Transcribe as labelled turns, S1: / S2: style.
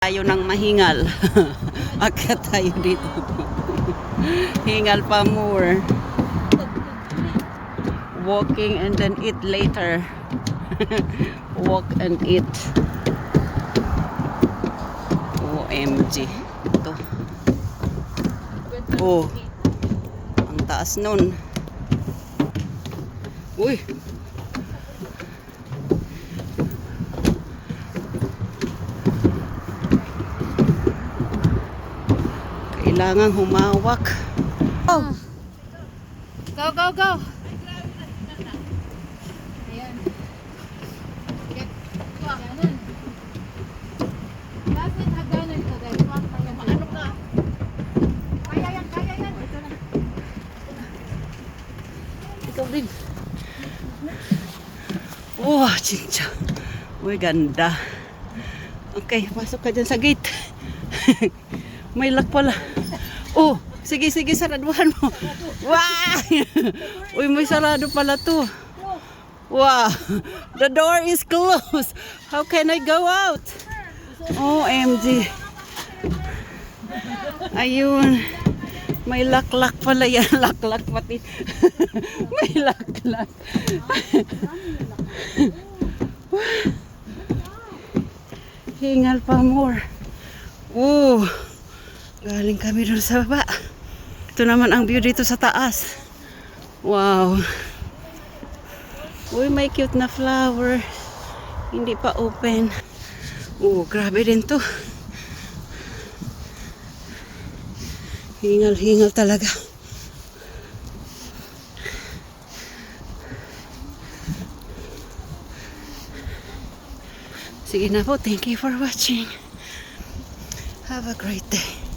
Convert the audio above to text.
S1: Tayo ng mahingal. Akyat tayo dito. Hingal pa more. Walking and then eat later. Walk and eat. OMG. Ito. Oh. Ang taas nun. Uy. Kailangan humawak. Oh.
S2: Go, go, go. Ayan. Hagdanan. Bakit hagdanan ka guys? Ano ka? Kaya yan, kaya yan. Ito na.
S1: Ikaw din. Wow, chincha. Uy, ganda. Okay, pasok ka dyan sa gate. May lock pala. Oh, sige, sige, saraduhan mo. Wow! Uy, may sarado pala to. Wow! The door is closed. How can I go out? OMG. Ayun. May lock-lock pala yan. Lock-lock pati. May lock-lock. Hingal pa more. Oh. Galing kami doon sa baba. Ito naman ang view dito sa taas. Wow. Uy, may cute na flower. Hindi pa open. Oh, grabe din to. Hingal-hingal talaga. Sige na po. Thank you for watching. Have a great day.